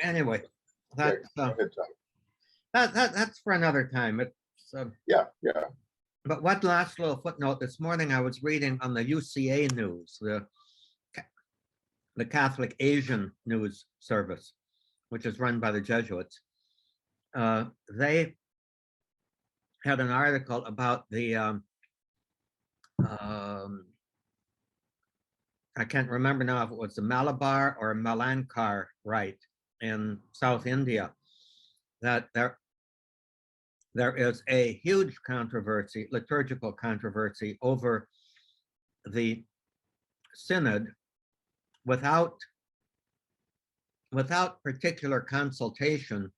anyway, that's Go ahead, Tom. that's for another time. It's Yeah. but one last little footnote. This morning I was reading on the UCA News, the Catholic Asian News Service, which is run by the Jesuits. They had an article about the I can't remember now if it was the Malabar or Malankar rite in South India, that there is a huge controversy, liturgical controversy, over the synod without particular consultation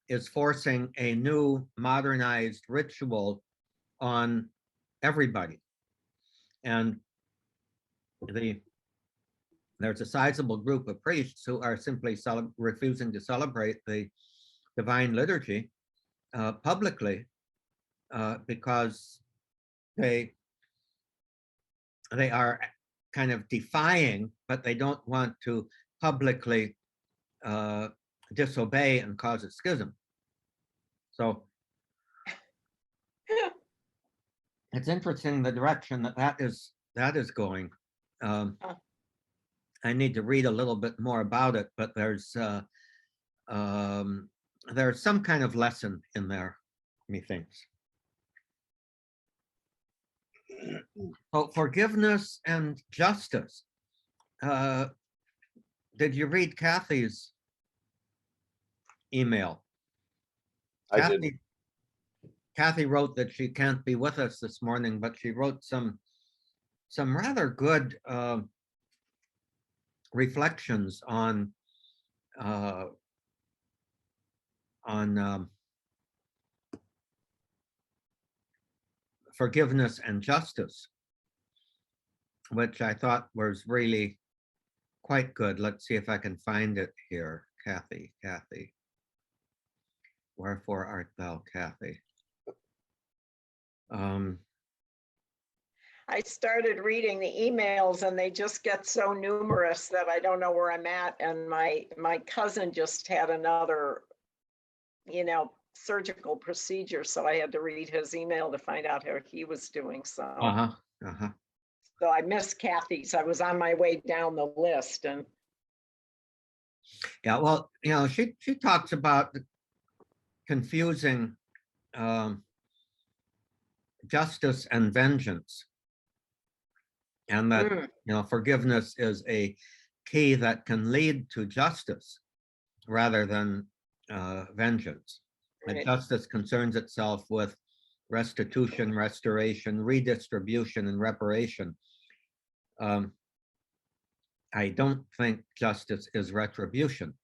is forcing a new modernized ritual on everybody. And there's a sizable group of priests who are simply refusing to celebrate the divine liturgy publicly because they are kind of defying, but they don't want to publicly disobey and cause a schism. So it's interesting the direction that is going. I need to read a little bit more about it, but there's some kind of lesson in there, methinks. Oh, forgiveness and justice. Did you read Kathy's email? I did. Kathy wrote that she can't be with us this morning, but she wrote some rather good reflections on forgiveness and justice, which I thought was really quite good. Let's see if I can find it here. Kathy. Wherefore art thou, Kathy? I started reading the emails and they just get so numerous that I don't know where I'm at. And my cousin just had another, surgical procedure. So I had to read his email to find out how he was doing. So, so I missed Kathy's. I was on my way down the list. And yeah, well, she talks about the confusing justice and vengeance, and that forgiveness is a key that can lead to justice rather than vengeance. Right. And justice concerns itself with restitution, restoration, redistribution, and reparation. I don't think justice is retribution,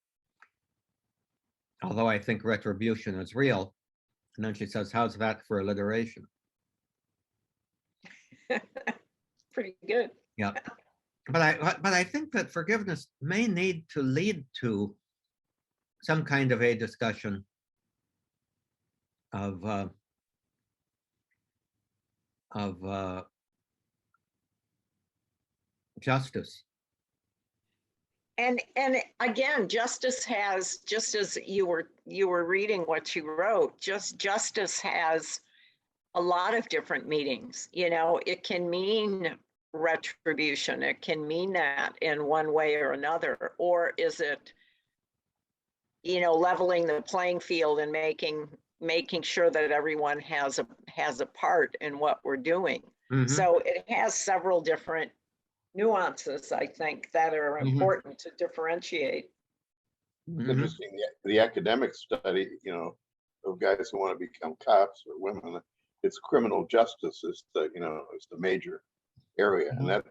although I think retribution is real. And then she says, how's that for alliteration? Pretty good. Yeah, but I think that forgiveness may need to lead to some kind of a discussion of justice. And again, justice has, just as you were reading what you wrote, justice has a lot of different meanings. It can mean retribution. It can mean that in one way or another. Or is it, leveling the playing field and making sure that everyone has a part in what we're doing. Mm-hmm. So it has several different nuances, I think, that are important to differentiate. It's interesting, the academic study, of guys who want to become cops or women, it's criminal justice is the major area. And that,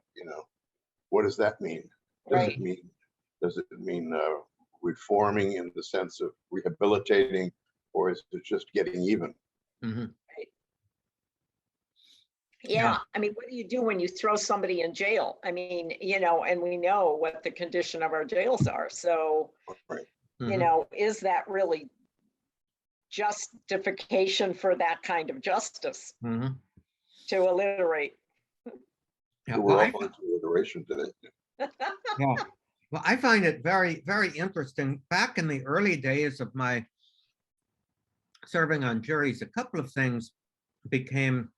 what does that mean? Does it mean reforming in the sense of rehabilitating, or is it just getting even? Mm-hmm. Yeah, I mean, what do you do when you throw somebody in jail? I mean, and we know what the condition of our jails are. So, is that really justification for that kind of justice to alliterate? Yeah, we're all into alliteration today. Yeah. Well, I find it very, very interesting. Back in the early days of my serving on juries, a couple of things became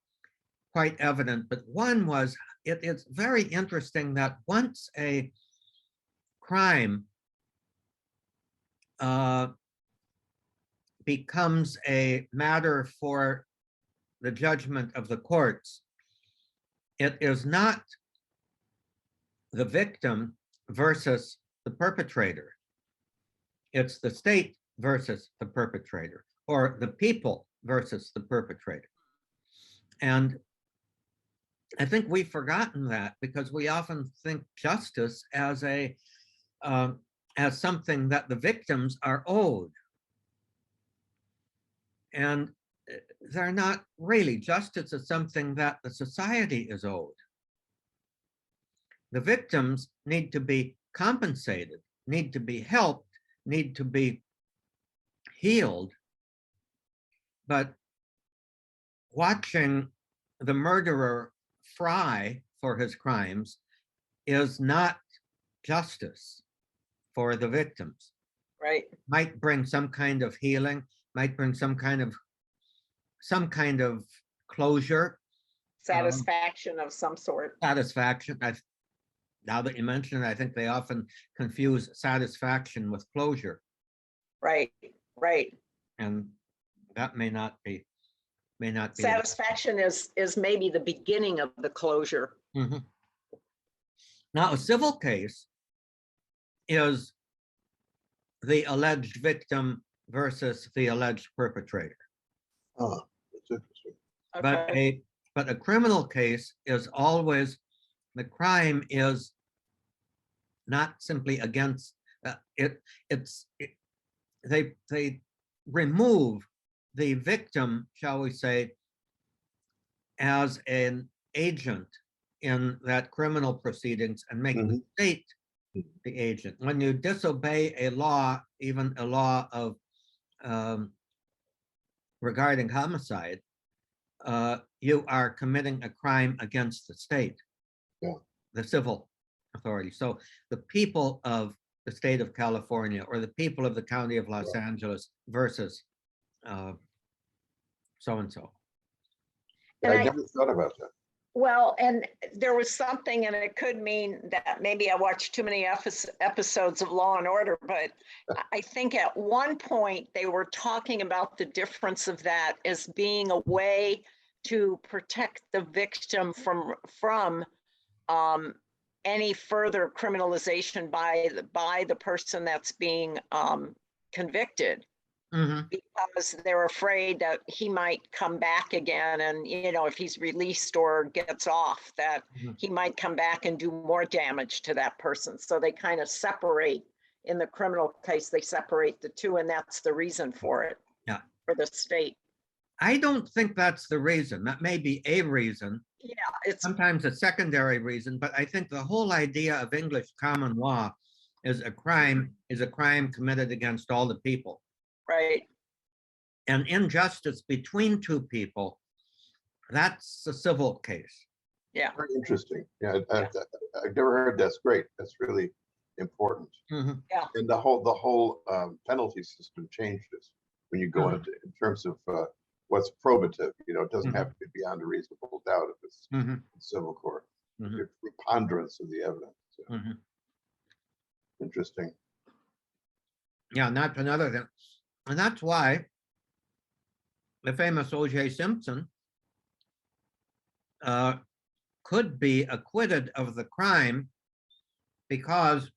quite evident, but one was it's very interesting that once a crime becomes a matter for the judgment of the courts, it is not the victim versus the perpetrator. It's the state versus the perpetrator, or the people versus the perpetrator. And I think we've forgotten that because we often think justice as as something that the victims are owed. And they're not really. Justice is something that the society is owed. The victims need to be compensated, need to be helped, need to be healed. But watching the murderer fry for his crimes is not justice for the victims. Right. Might bring some kind of healing, might bring some kind of closure, Satisfaction of some sort. satisfaction. Now that you mention it, I think they often confuse satisfaction with closure, Right, right. and that may not be Satisfaction is maybe the beginning of the closure. Mhm. Now, a civil case is the alleged victim versus the alleged perpetrator. Oh, that's interesting. Okay. But a criminal case is always, the crime is not simply against they remove the victim, shall we say, as an agent in that criminal proceedings and make the state the agent. When you disobey a law, even a law of regarding homicide, you are committing a crime against the state, the civil authority. So the people of the state of California or the people of the county of Los Angeles versus so-and-so. And I never thought about that. Well, and there was something, and it could mean that maybe I watched too many episodes of Law and Order, but I think at one point they were talking about the difference of that as being a way to protect the victim from any further criminalization by the person that's being convicted. Because they're afraid that he might come back again, and if he's released or gets off, that he might come back and do more damage to that person. So they kind of separate, in the criminal case, they separate the two, and that's the reason for it. Yeah. For the state. I don't think that's the reason. That may be a reason. Yeah, it's sometimes a secondary reason, but I think the whole idea of English common law is a crime committed against all the people. right. And injustice between two people, that's a civil case. Yeah. Very interesting. Yeah, I've never heard. That's great. That's really important. Yeah. And the whole penalty system changes when you go into in terms of what's probative. It doesn't have to be beyond a reasonable doubt if it's in civil court. The preponderance of the evidence. Interesting. Yeah, and that's another thing. And that's why the famous O.J. Simpson could be acquitted of the crime because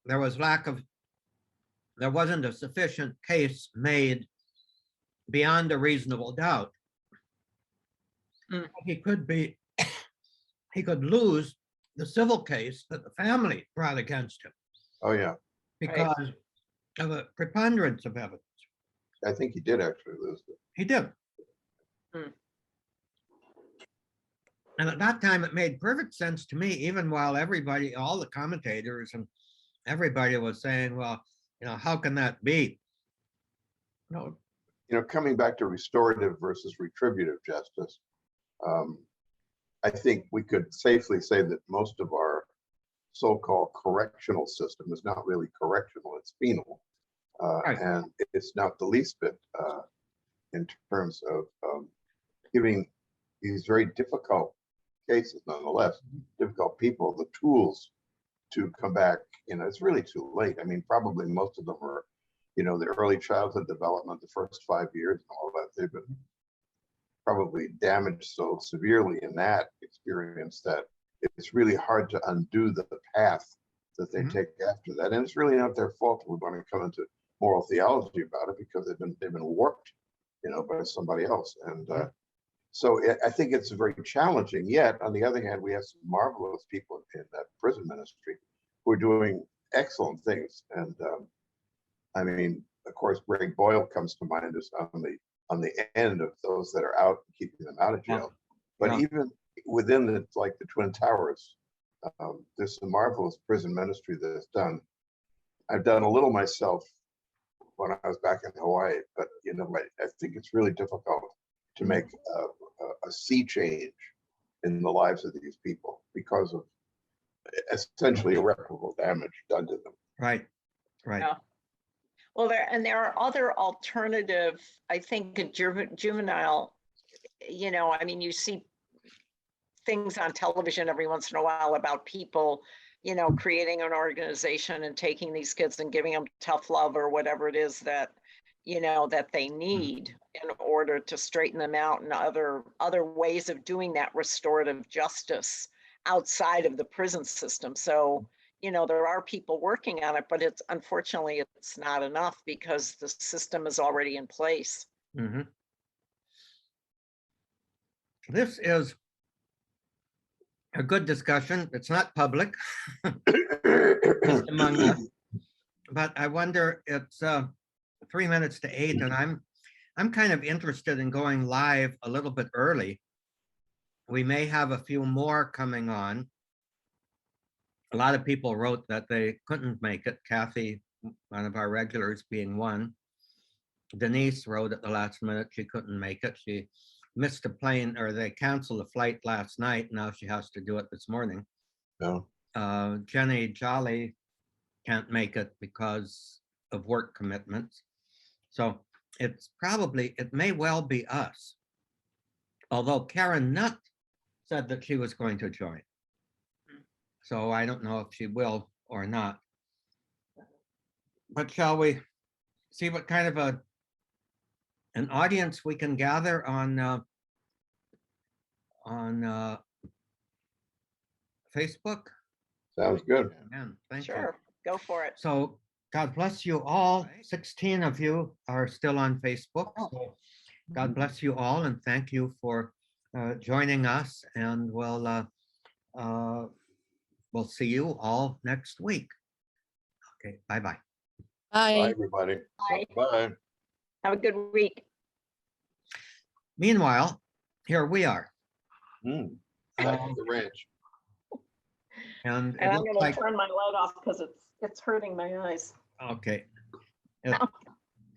there wasn't a sufficient case made beyond a reasonable doubt. He could lose the civil case that the family brought against him. Oh yeah. Because of a preponderance of evidence. I think he did actually lose it. He did. And at that time, it made perfect sense to me, even while everybody, all the commentators and everybody was saying, well, how can that be? Coming back to restorative versus retributive justice, I think we could safely say that most of our so-called correctional system is not really correctional, it's penal. Right. And it's not the least bit in terms of giving these very difficult cases, nonetheless, difficult people, the tools to come back. You know, it's really too late. I mean, probably most of them are, you know, the early childhood development, the first 5 years and all that, they've been probably damaged so severely in that experience that it's really hard to undo the path that they take after that. And it's really not their fault. We're going to come into moral theology about it because they've been warped, you know, by somebody else. And so I think it's very challenging. Yet, on the other hand, we have some marvelous people in that prison ministry who are doing excellent things. And I mean, of course, Greg Boyle comes to mind as on the end of those that are out, keeping them out of jail. But even within the Twin Towers, there's some marvelous prison ministry that's done. I've done a little myself when I was back in Hawaii, but you know, I think it's really difficult to make a sea change in the lives of these people because of essentially irreparable damage done to them. Right. Yeah. Well, there are other alternative, I think, juvenile, you know, I mean, you see things on television every once in a while about people, you know, creating an organization and taking these kids and giving them tough love or whatever it is that, you know, that they need in order to straighten them out, and other ways of doing that restorative justice outside of the prison system. So, you know, there are people working on it, but unfortunately it's not enough because the system is already in place. This is a good discussion. It's not public, just among us. But I wonder, it's 3 minutes to 8, and I'm kind of interested in going live a little bit early. We may have a few more coming on. A lot of people wrote that they couldn't make it. Kathy, one of our regulars, being one. Denise wrote at the last minute she couldn't make it. She missed a plane, or they canceled a flight last night. Now she has to do it this morning. No. Jenny Jolly can't make it because of work commitments. So it may well be us. Although Karen Nutt said that she was going to join. So I don't know if she will or not. But shall we see what kind of an audience we can gather on Facebook? Sounds good. Man, thank you. Sure, go for it. So God bless you all. 16 of you are still on Facebook. So God bless you all, and thank you for joining us. And we'll see you all next week. Okay, bye-bye. Bye, Bye. everybody. Bye. Bye. Have a good week. Meanwhile, here we are. Back at the ranch. And it And I'm looks gonna like, turn my light off because it's hurting my eyes. okay.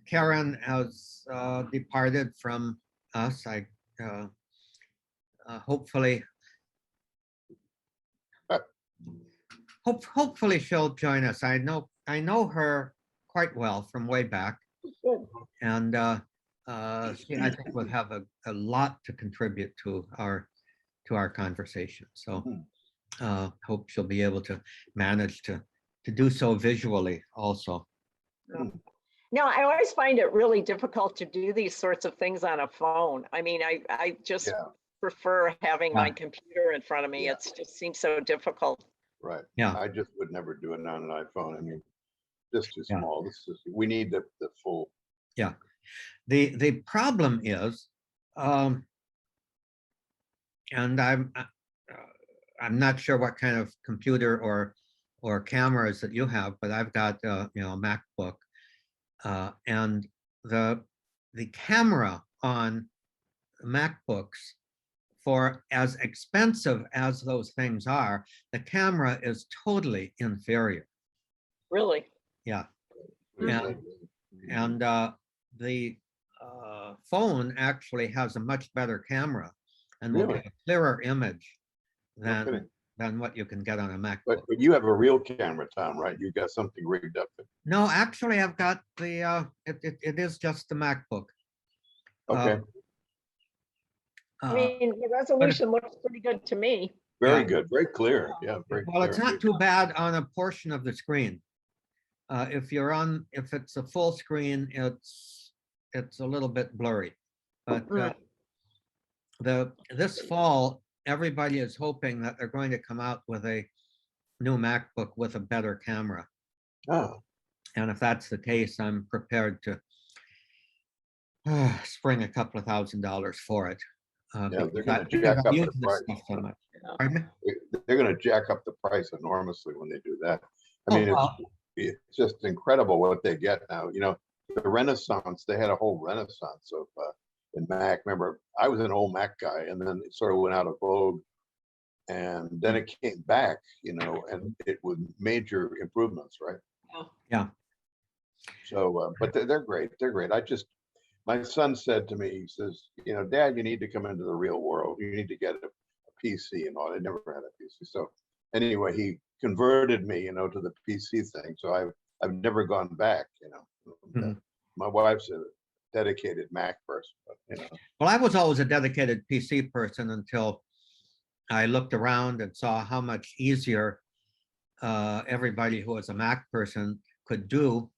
Karen has departed from us. Hopefully she'll join us. I know her quite well from way back, and she, I think, will have a lot to contribute to our conversation. So hope she'll be able to manage to do so visually also. No, I always find it really difficult to do these sorts of things on a phone. I mean, I just prefer having my computer in front of me. It just seems so difficult. Right. Yeah. I just would never do it on an iPhone. I mean, just too small. We need the full. Yeah. The problem is, and I'm not sure what kind of computer or cameras that you have, but I've got a MacBook, and the camera on MacBooks, for as expensive as those things are, the camera is totally inferior. Really? Yeah. And the phone actually has a much better camera and will get a clearer image than than what you can get on a MacBook. But you have a real camera, Tom, right? You got something rigged up. No, actually, I've got the, it is just the MacBook. Okay, I Uh, mean, the resolution looks pretty good to me. very yeah. good, very clear. Yeah, very Well, it's clear. not too bad on a portion of the screen. If it's a full screen, it's a little bit blurry. But this fall, everybody is hoping that they're going to come out with a new MacBook with a better camera. Oh, And if that's the case, I'm prepared to spring a couple of $1,000s for it. yeah, they're gonna because jack I've up the used this price. stuff so much. Yeah. Pardon me? They're gonna jack up the price enormously when they do that. I Oh, mean, well. it's just incredible what they get now. You know, the Renaissance, they had a whole renaissance of in Mac. Remember, I was an old Mac guy, and then it sort of went out of vogue, and then it came back. You know, and it with major improvements, right? Yeah. So, but they're great. They're great. My son said to me, he says, you know, Dad, you need to come into the real world. You need to get a PC and all. I never had a PC. So anyway, he converted me, you know, to the PC thing. So I've never gone back, you know. Mhm. My wife's a dedicated Mac person, but you know. Well, I was always a dedicated PC person until I looked around and saw how much easier everybody who was a Mac person could do,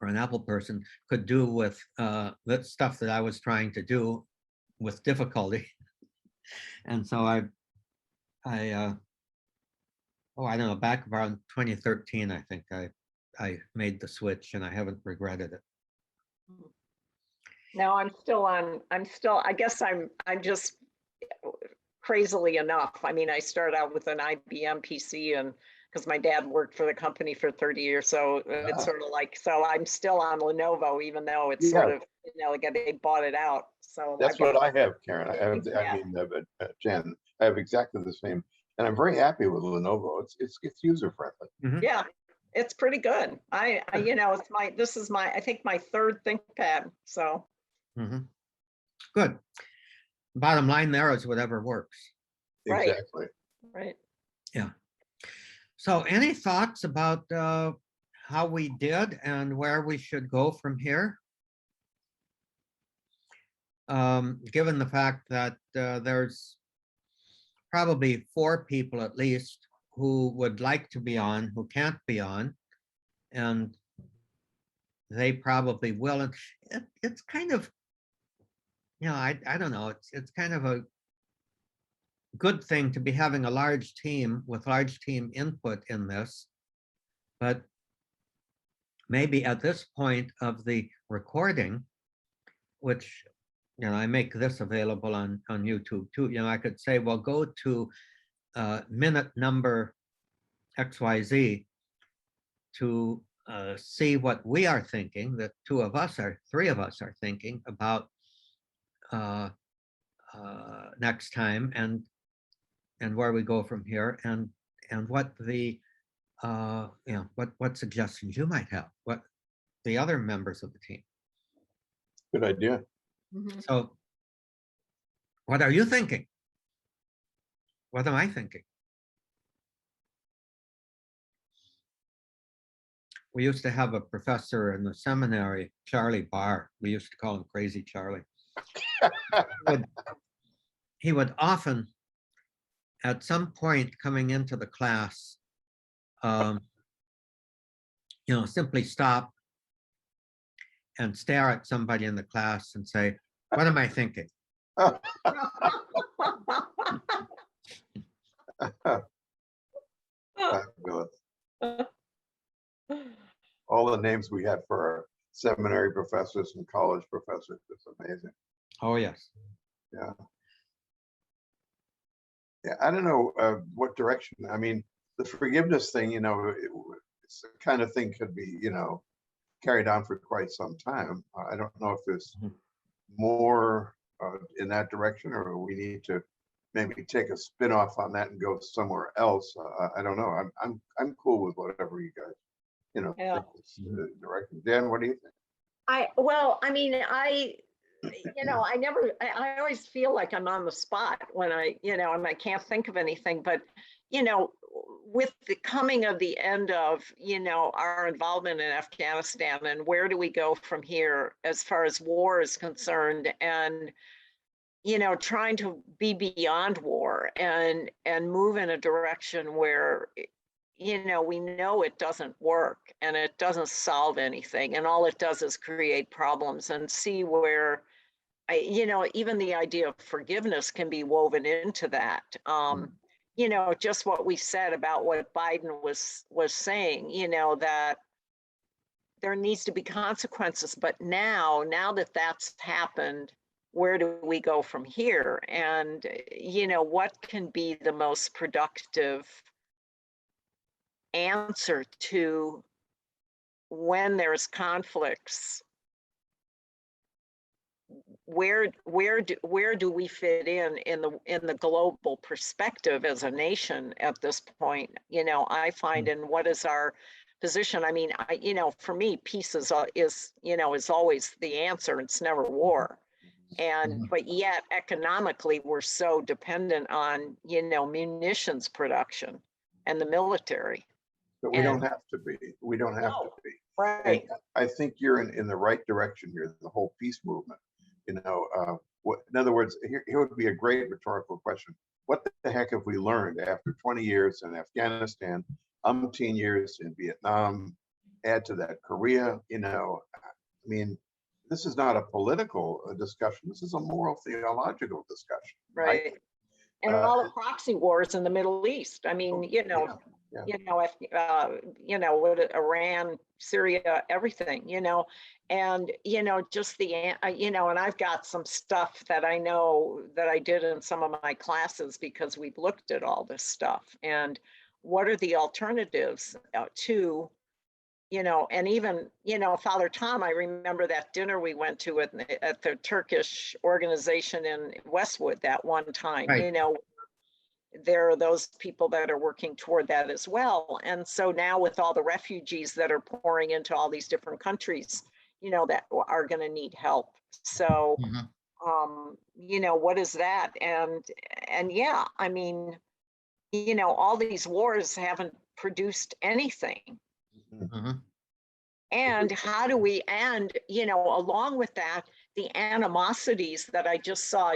or an Apple person could do with that stuff that I was trying to do with difficulty. And so I don't know, back around 2013, I think I made the switch, and I haven't regretted it. Now I guess I'm just crazily enough. I mean, I started out with an IBM PC, and because my dad worked for the company for 30 years. So it's sort of like, so I'm still on Lenovo, even though it's sort of, you know, like they bought it out. So that's what I have, Karen. I mean, Jen, I have exactly the same, and I'm very happy with Lenovo. It's user friendly. Mhm. Yeah, it's pretty good. I you know, this is I think my third ThinkPad. So Mhm. Good. Bottom line there is whatever works. Right. Exactly. right. Yeah. So any thoughts about how we did and where we should go from here? Given the fact that there's probably 4 people at least who would like to be on, who can't be on, and they probably will. And it's kind of, you know, I don't know, it's kind of a good thing to be having a large team with large team input in this. But maybe at this point of the recording, which, you know, I make this available on YouTube too, you know, I could say, well, go to minute number XYZ to see what we are thinking, that 3 of us are thinking about next time, and where we go from here, and what the you know, what suggestions you might have, what the other members of the team. Good idea. Mhm. So what are you thinking? What am I thinking? We used to have a professor in the seminary, Charlie Barr. We used to call him Crazy Charlie. He would often, at some point coming into the class, you know, simply stop and stare at somebody in the class and say, what am I thinking? Fabulous. All the names we had for our seminary professors and college professors. It's amazing. Oh, yes. Yeah. Yeah, I don't know what direction. I mean, the forgiveness thing, you know, it's the kind of thing could be, you know, carried on for quite some time. I don't know if there's more in that direction, or we need to maybe take a spin off on that and go somewhere else. I don't know. I'm cool with whatever you guys, you know, Yeah. think is the direction. Dan, what do you think? Well, I mean, I always feel like I'm on the spot when and I can't think of anything, but, with the coming of the end of, our involvement in Afghanistan and where do we go from here as far as war is concerned, and, trying to be beyond war and move in a direction where, we know it doesn't work and it doesn't solve anything. And all it does is create problems, and see where, even the idea of forgiveness can be woven into that. Just what we said about what Biden was saying, that there needs to be consequences. But now that that's happened, where do we go from here? And, what can be the most productive answer to when there's conflicts? Where do we fit in the global perspective as a nation at this point? I find, and what is our position? I mean, for me, peace is always the answer. It's never war. And but yet economically we're so dependent on munitions production and the military. But we don't have to be. We don't have to be. Right. And I think you're in the right direction here. The whole peace movement. In other words, here would be a great rhetorical question. What the heck have we learned after 20 years in Afghanistan, 10 years in Vietnam, add to that Korea? I mean, this is not a political discussion. This is a moral, theological discussion. Right. And all the proxy wars in the Middle East. I mean, with Iran, Syria, everything, and, just and I've got some stuff that I know that I did in some of my classes because we've looked at all this stuff and what are the alternatives to, and even, Father Tom, I remember that dinner we went to at the Turkish organization in Westwood that one time, Right. There are those people that are working toward that as well. And so now with all the refugees that are pouring into all these different countries, that are going to need help. So, what is that? And yeah, I mean, all these wars haven't produced anything. And how do we end, along with that, the animosities that I just saw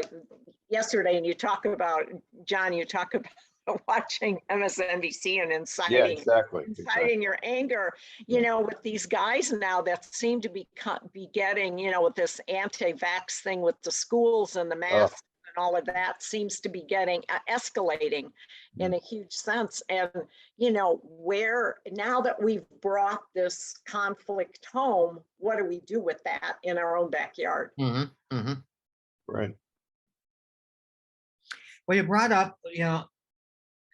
yesterday, and you talk about, John, you talk about watching MSNBC and inciting your anger, with these guys now that seem to be getting, with this anti-vax thing with the schools and the masks and all of that seems to be getting escalating in a huge sense. And, where now that we've brought this conflict home, what do we do with that in our own backyard? Right. Well, you brought up, a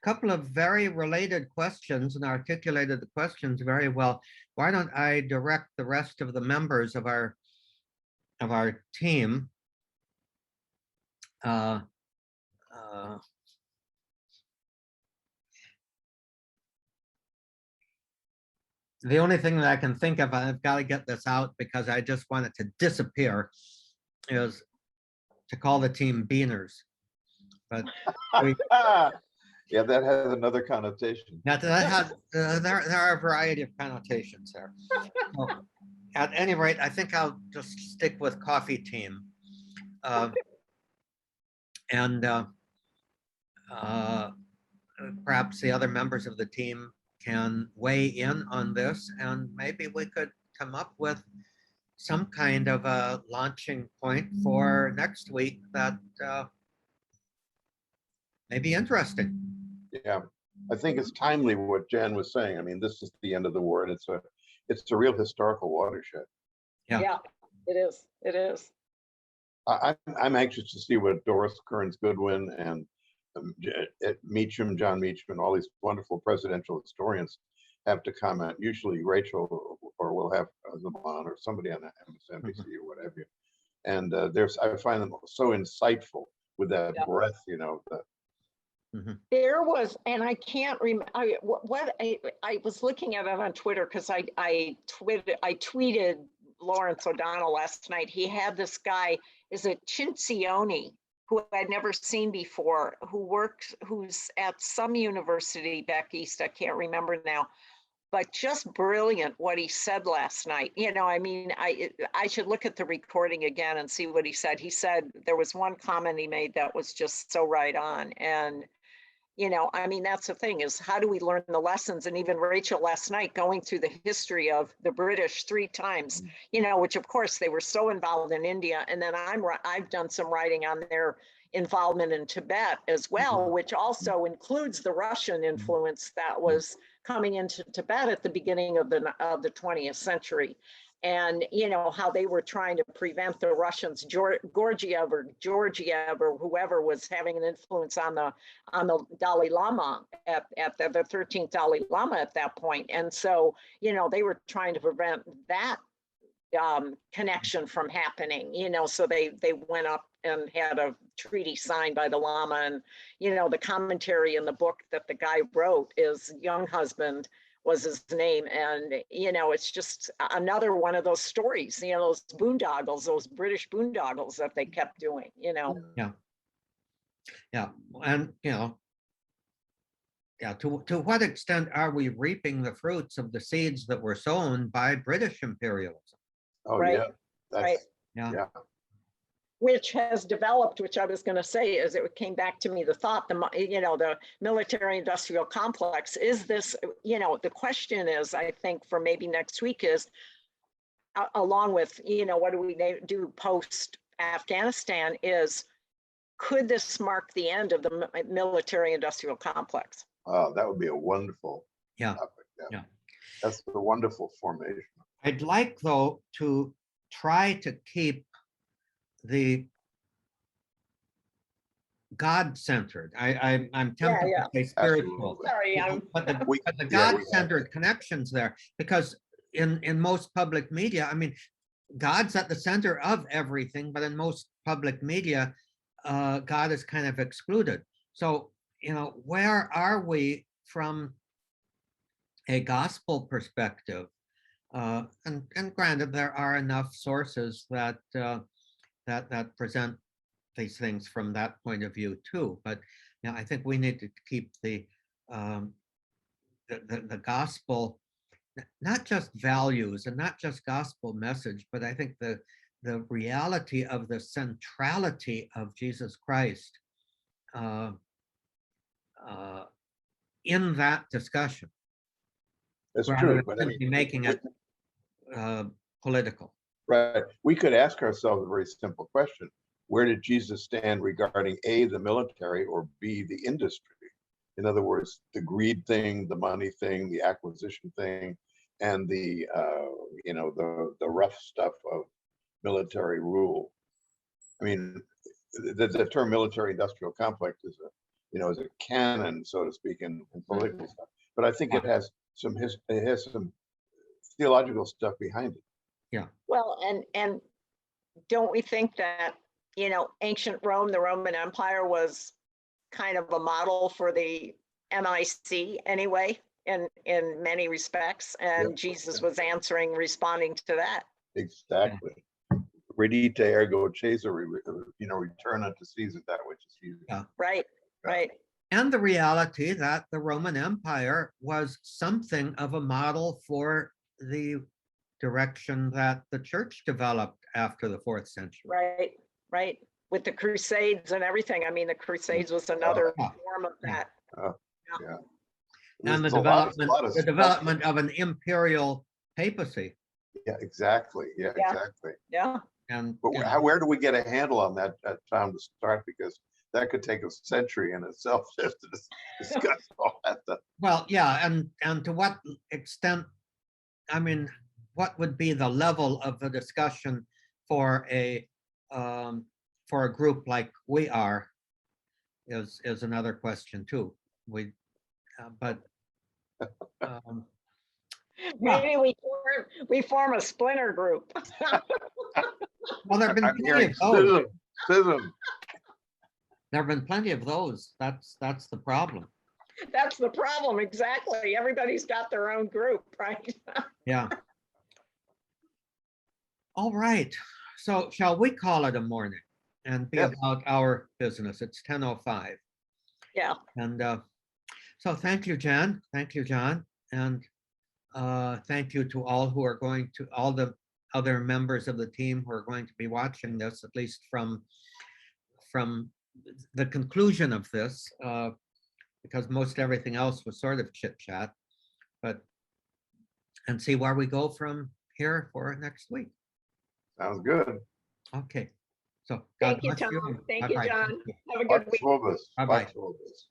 couple of very related questions and articulated the questions very well. Why don't I direct the rest of the members of our team the only thing that I can think of, I've got to get this out because I just want it to disappear, is to call the team Beaners. But yeah, that has another connotation. That has there are a variety of connotations there. So, at any rate, I think I'll just stick with coffee team, and perhaps the other members of the team can weigh in on this, and maybe we could come up with some kind of a launching point for next week that may be interesting. Yeah, I think it's timely what Jan was saying. I mean, this is the end of the war, and it's a real historical watershed. Yeah, it is. It is. I'm anxious to see what Doris Kearns Goodwin and John Meacham, all these wonderful presidential historians have to comment. Usually Rachel or we'll have them on, or somebody on MSNBC or whatever. And I find them so insightful with that breadth, There was, and I can't remember I was looking at it on Twitter because I tweeted Lawrence O'Donnell last night. He had this guy, is it Cincioni, who I'd never seen before, who's at some university back east. I can't remember now, but just brilliant what he said last night. I mean, I should look at the recording again and see what he said. He said there was one comment he made that was just so right on. And I mean, that's the thing, is how do we learn the lessons? And even Rachel last night going through the history of the British 3 times, which of course they were so involved in India. And then I've done some writing on their involvement in Tibet as well, which also includes the Russian influence that was coming into Tibet at the beginning of the 20th century. And how they were trying to prevent the Russians, Georgiev or whoever was having an influence on the Dalai Lama at the 13th Dalai Lama at that point. And so they were trying to prevent that connection from happening. So they went up and had a treaty signed by the Lama. And the commentary in the book that the guy wrote is Young Husband was his name. And, it's just another one of those stories, those boondoggles, those British boondoggles that they kept doing, Yeah. And, to what extent are we reaping the fruits of the seeds that were sown by British imperialism? Oh, Right. yeah. That's, Right. Yeah. Which has developed, which I was going to say, is it came back to me, the thought, the military industrial complex, is this, the question is, I think for maybe next week is, along with, what do we do post Afghanistan, is could this mark the end of the military industrial complex? Oh, that would be a wonderful topic. Yeah. That's a wonderful formation. I'd like, though, to try to keep the God-centered. I'm tempted to say spiritual. Sorry, but the God-centered connections there, because in most public media, I mean, God's at the center of everything, but in most public media, God is kind of excluded. So, where are we from a gospel perspective? And granted, there are enough sources that present these things from that point of view too. But I think we need to keep the gospel, not just values and not just gospel message, but I think the reality of the centrality of Jesus Christ in that discussion. That's true, but making it political. Right. We could ask ourselves a very simple question. Where did Jesus stand regarding A, the military, or B, the industry? In other words, the greed thing, the money thing, the acquisition thing, and the rough stuff of military rule. I mean, the term military industrial complex is a canon, so to speak, in political stuff. But I think it has some theological stuff behind it. Yeah. Well, and don't we think that ancient Rome, the Roman Empire, was kind of a model for the MIC anyway, in many respects, and Jesus was responding to that. Exactly. Redite ergo Caesar, return unto Caesar that which is Caesar. Yeah. Right. And the reality that the Roman Empire was something of a model for the direction that the church developed after the 4th century. Right. With the Crusades and everything. I mean, the Crusades was another form of that. And the development of an imperial papacy. Yeah, exactly. Yeah. But where do we get a handle on that time to start? Because that could take a century in itself just to discuss all that stuff. Well, and to what extent, I mean, what would be the level of the discussion for a group like we are is another question too. Maybe we form a splinter group. Well, there have been plenty of those. Schism. There have been plenty of those. That's the problem. That's the problem, exactly. Everybody's got their own group, right? Yeah. All right. So shall we call it a morning and be Yes. about our business? It's 10:05. Yeah, And so thank you, Jan. Thank you, John. And thank you to all who are going to, all the other members of the team who are going to be watching this, at least from the conclusion of this, because most everything else was sort of chit chat, but and see where we go from here for next week. Sounds good. Okay. So God thank you, bless you. Tom. Thank you, Bye-bye. John. Have a good Pax week. vobis. Bye-bye. Pax vobis.